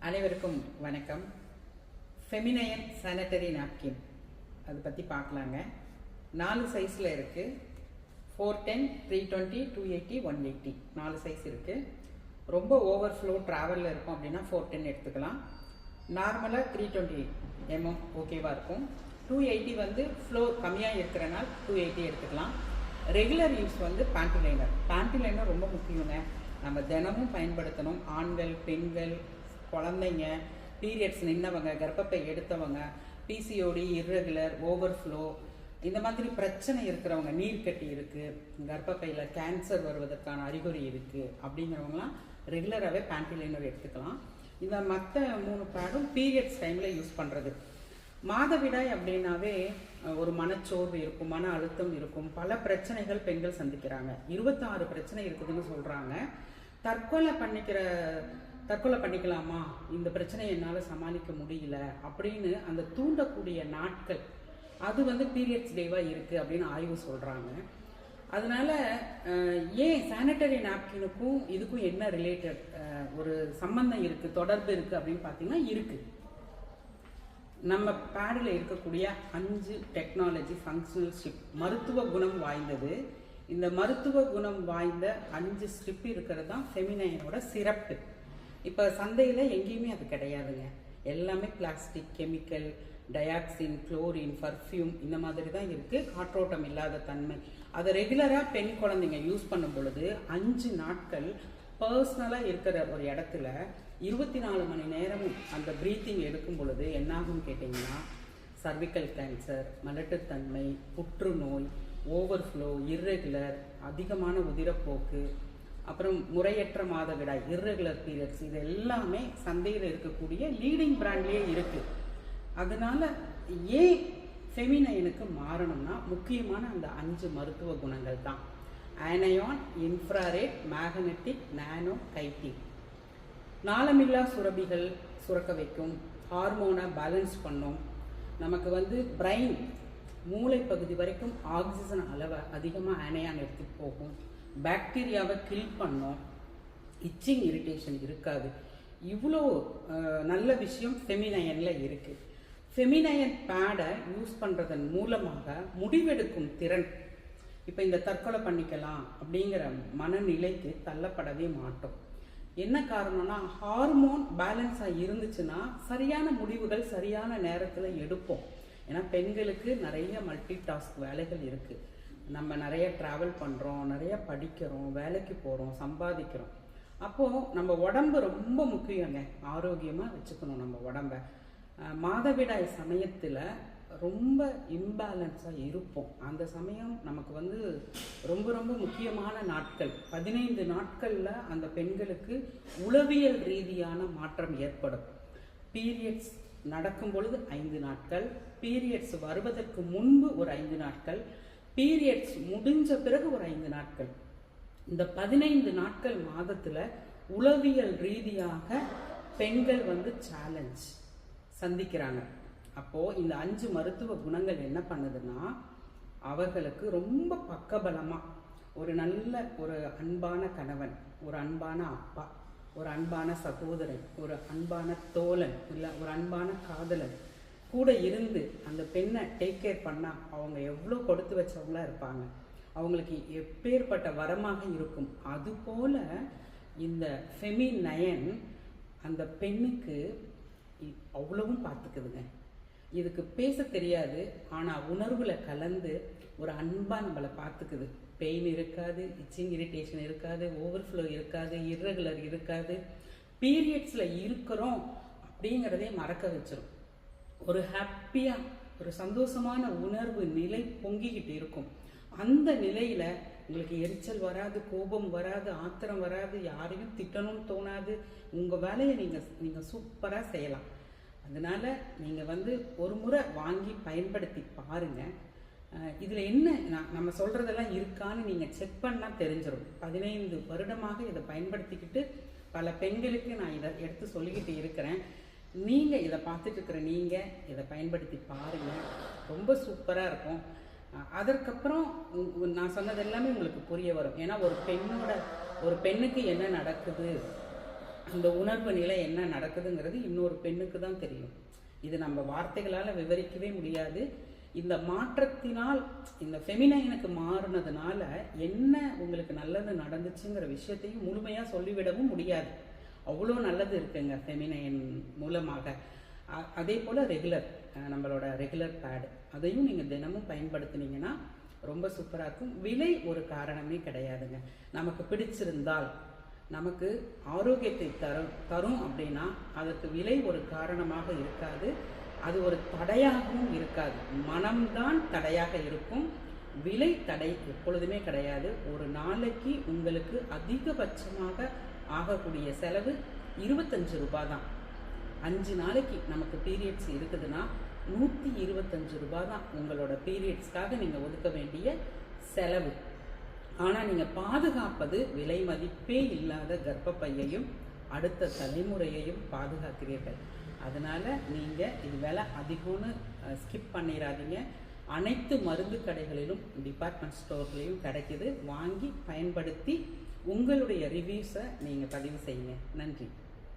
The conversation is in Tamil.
அனைவருக்கும் வணக்கம். ஃபெமினைன் சானிட்டரி நாப்கின் அதை பற்றி பார்க்கலாங்க. 4 சைஸில் இருக்குது. 410, 320, 280, 180 4 சைஸ் இருக்குது. ரொம்ப ஓவர்ஃப்ளோ ட்ராவலில் இருக்கும் அப்படின்னா 410 எடுத்துக்கலாம். நார்மலாக 320 mm ஓகேவாக இருக்கும். 280 வந்து ஃப்ளோ கம்மியாக இருக்கிறனால 280 எடுத்துக்கலாம். ரெகுலர் யூஸ் வந்து பேண்டி லைனர் ரொம்ப முக்கியங்க. நம்ம தினமும் பயன்படுத்தணும். ஆண்கள், பெண்கள், குழந்தைங்க, பீரியட்ஸ் நின்னவங்க, கர்ப்பப்பை எடுத்தவங்க, பிசிஓடி, இர்ரெகுலர், ஓவர்ஃப்ளோ, இந்த மாதிரி பிரச்சனை இருக்கிறவங்க, நீர்க்கட்டி இருக்குது, கர்ப்பப்பையில் கேன்சர் வருவதற்கான அறிகுறி இருக்குது அப்படிங்கிறவங்களாம் ரெகுலராகவே பேண்டி லைனர் எடுத்துக்கலாம். இந்த மற்ற 3 பேடும் பீரியட்ஸ் டைமில் யூஸ் பண்ணுறது. மாதவிடாய் அப்படின்னாவே ஒரு மனச்சோர்வு இருக்கும், மன அழுத்தம் இருக்கும், பல பிரச்சனைகள் பெண்கள் சந்திக்கிறாங்க. 26 பிரச்சனை இருக்குதுன்னு சொல்கிறாங்க. தற்கொலை பண்ணிக்கலாமா, இந்த பிரச்சனையை என்னால் சமாளிக்க முடியல அப்படின்னு அந்த தூண்டக்கூடிய நாட்கள் அது வந்து பீரியட்ஸ் டேவாக இருக்குது அப்படின்னு ஆய்வு சொல்கிறாங்க. அதனால ஏன் சானிட்டரி நாப்கினுக்கும் இதுக்கும் என்ன ரிலேட்டட் ஒரு சம்பந்தம் இருக்குது, தொடர்பு இருக்குது அப்படின்னு பார்த்தீங்கன்னா இருக்குது. நம்ம பேடில் இருக்கக்கூடிய 5 டெக்னாலஜி ஃபங்க்ஷனல் ஸ்ட்ரிப் மருத்துவ குணம் வாய்ந்தது. இந்த மருத்துவ குணம் வாய்ந்த 5 ஸ்ட்ரிப் இருக்கிறது தான் ஃபெமினைனோட சிறப்பு. இப்போ சந்தையில் எங்கேயுமே அது கிடையாதுங்க. எல்லாமே plastic, chemical, dioxin, chlorine, perfume இந்த மாதிரி தான் இருக்குது. காற்றோட்டம் இல்லாத தன்மை. அதை ரெகுலராக பெண் குழந்தைங்க யூஸ் பண்ணும் பொழுது 5 நாட்கள் பர்சனலாக இருக்கிற ஒரு இடத்துல 24 மணி நேரமும் அந்த ப்ரீத்திங் எடுக்கும் பொழுது என்னாகும் கேட்டிங்கன்னா, சர்விக்கல் கேன்சர், மலட்டுத்தன்மை, புற்றுநோய், ஓவர்ஃப்ளோ, இர்ரெகுலர், அதிகமான உதிரப்போக்கு, அப்புறம் முறையற்ற மாதவிடாய், இர்ரெகுலர் பீரியட்ஸ், இது எல்லாமே சந்தையில் இருக்கக்கூடிய லீடிங் பிராண்ட்லேயே இருக்குது. அதனால ஏன் ஃபெமினைனுக்கு மாறணும்னா முக்கியமான அந்த 5 மருத்துவ குணங்கள் தான். ஆனயான், இன்ஃப்ராரெட், மேக்னெட்டிக், நானோ, கைட்டின். நாளமில்லா சுரப்பிகள் சுரக்க வைக்கும், ஹார்மோனை பேலன்ஸ் பண்ணும், நமக்கு வந்து பிரெயின் மூளை பகுதி வரைக்கும் ஆக்சிஜன் அளவை அதிகமாக ஆனயான் எடுத்துகிட்டு போகும், பாக்டீரியாவை கில் பண்ணும், இச்சிங் இரிட்டேஷன் இருக்காது. இவ்வளோ நல்ல விஷயம் ஃபெமினைனில் இருக்குது. ஃபெமினைன் பேடை யூஸ் பண்ணுறதன் மூலமாக முடிவெடுக்கும் திறன், இப்போ இந்த தற்கொலை பண்ணிக்கலாம் அப்படிங்கிற மனநிலைக்கு தள்ளப்படவே மாட்டோம். என்ன காரணம்னா, ஹார்மோன் பேலன்ஸாக இருந்துச்சுன்னா சரியான முடிவுகள் சரியான நேரத்தில் எடுப்போம். ஏன்னா பெண்களுக்கு நிறைய மல்டி டாஸ்க் வேலைகள் இருக்குது. நம்ம நிறைய ட்ராவல் பண்ணுறோம், நிறைய படிக்கிறோம், வேலைக்கு போகிறோம், சம்பாதிக்கிறோம். அப்போது நம்ம உடம்பு ரொம்ப முக்கியங்க. ஆரோக்கியமாக வச்சுக்கணும் நம்ம உடம்ப. மாதவிடாய் சமயத்தில் ரொம்ப இம்பேலன்ஸாக இருப்போம். அந்த சமயம் நமக்கு வந்து ரொம்ப ரொம்ப முக்கியமான நாட்கள். 15 நாட்களில் அந்த பெண்களுக்கு உளவியல் ரீதியான மாற்றம் ஏற்படும். பீரியட்ஸ் நடக்கும் பொழுது 5 நாட்கள், பீரியட்ஸ் வருவதற்கு முன்பு ஒரு 5 நாட்கள், பீரியட்ஸ் முடிஞ்ச பிறகு ஒரு 5 நாட்கள். இந்த 15 நாட்கள் மாதத்தில் உளவியல் ரீதியாக பெண்கள் வந்து சேலஞ்ச் சந்திக்கிறாங்க. அப்போது இந்த 5 மருத்துவ குணங்கள் என்ன பண்ணுதுன்னா, அவர்களுக்கு ரொம்ப பக்கபலமாக ஒரு நல்ல ஒரு அன்பான கணவன், ஒரு அன்பான அப்பா, ஒரு அன்பான சகோதரன், ஒரு அன்பான தோழன், இல்லை ஒரு அன்பான காதலன் கூட இருந்து அந்த பெண்ணை டேக் கேர் பண்ணால் அவங்க எவ்வளோ கொடுத்து வச்சவங்களா இருப்பாங்க. அவங்களுக்கு எப்பேற்பட்ட வரமாக இருக்கும். அதுபோல் இந்த ஃபெமினைன் அந்த பெண்ணுக்கு அவ்வளவும் பார்த்துக்குதுங்க. இதுக்கு பேச தெரியாது, ஆனால் உணர்வுல கலந்து ஒரு அன்பாக நம்மளை பார்த்துக்குது. பெயின் இருக்காது, இச்சிங் இரிட்டேஷன் இருக்காது, ஓவர்ஃப்ளோ இருக்காது, இர்ரெகுலர் இருக்காது, பீரியட்ஸில் இருக்கிறோம் அப்படிங்கிறதே மறக்க வச்சிரும். ஒரு ஹாப்பியாக ஒரு சந்தோஷமான உணர்வு நிலை பொங்கிக்கிட்டு இருக்கும். அந்த நிலையில் உங்களுக்கு எரிச்சல் வராது, கோபம் வராது, ஆத்திரம் வராது, யாரையும் திட்டணும்னு தோணாது. உங்கள் வேலையை நீங்கள் சூப்பராக செய்யலாம். அதனால் நீங்கள் வந்து ஒரு முறை வாங்கி பயன்படுத்தி பாருங்கள். இதில் என்ன நம்ம சொல்கிறதெல்லாம் இருக்கான்னு நீங்கள் செக் பண்ணால் தெரிஞ்சிடும். 15 வருடமாக இதை பயன்படுத்திக்கிட்டு பல பெண்களுக்கு நான் இதை எடுத்து சொல்லிக்கிட்டு இருக்கிறேன். நீங்கள் இதை பார்த்துட்டு இருக்கிற நீங்கள் இதை பயன்படுத்தி பாருங்கள், ரொம்ப சூப்பராக இருக்கும். அதற்கப்புறம் நான் சொன்னது எல்லாமே உங்களுக்கு புரிய வரும். ஏன்னா ஒரு பெண்ணுக்கு என்ன நடக்குது அந்த உணர்வு நிலை என்ன நடக்குதுங்கிறது இன்னொரு பெண்ணுக்கு தான் தெரியும். இது நம்ம வார்த்தைகளால் விவரிக்கவே முடியாது. இந்த மாற்றத்தினால், இந்த ஃபெமினைனுக்கு மாறினதுனால என்ன உங்களுக்கு நல்லது நடந்துச்சுங்கிற விஷயத்தையும் முழுமையாக சொல்லிவிடவும் முடியாது. அவ்வளோ நல்லது இருக்குங்க ஃபெமினைன் மூலமாக. அதே போல் நம்மளோட ரெகுலர் பேடு அதையும் நீங்கள் தினமும் பயன்படுத்தினீங்கன்னா ரொம்ப சூப்பராக இருக்கும். விலை ஒரு காரணமே கிடையாதுங்க. நமக்கு பிடிச்சிருந்தால், நமக்கு ஆரோக்கியத்தை தரும் அப்படின்னா அதற்கு விலை ஒரு காரணமாக இருக்காது. அது ஒரு தடையாகவும் இருக்காது. மனம்தான் தடையாக இருக்கும். விலை தடை எப்பொழுதுமே கிடையாது. ஒரு நாளைக்கு உங்களுக்கு அதிகபட்சமாக ஆகக்கூடிய செலவு 25 ரூபாய் தான். 5 நாளைக்கு நமக்கு பீரியட்ஸ் இருக்குதுன்னா 125 ரூபாய் தான் உங்களோட பீரியட்ஸ்க்காக நீங்கள் ஒதுக்க வேண்டிய செலவு. ஆனால் நீங்கள் பாதுகாப்பது விலை மதிப்பே இல்லாத கர்ப்பப்பையையும் அடுத்த தலைமுறையையும் பாதுகாக்கிறீர்கள். அதனால் நீங்கள் இது விலை அதிகம்னு ஸ்கிப் பண்ணிடாதீங்க. அனைத்து மருந்து கடைகளிலும் டிபார்ட்மெண்ட் ஸ்டோர்லேயும் கிடைக்குது. வாங்கி பயன்படுத்தி உங்களுடைய ரிவ்யூஸை நீங்கள் பதிவு செய்யுங்க. நன்றி.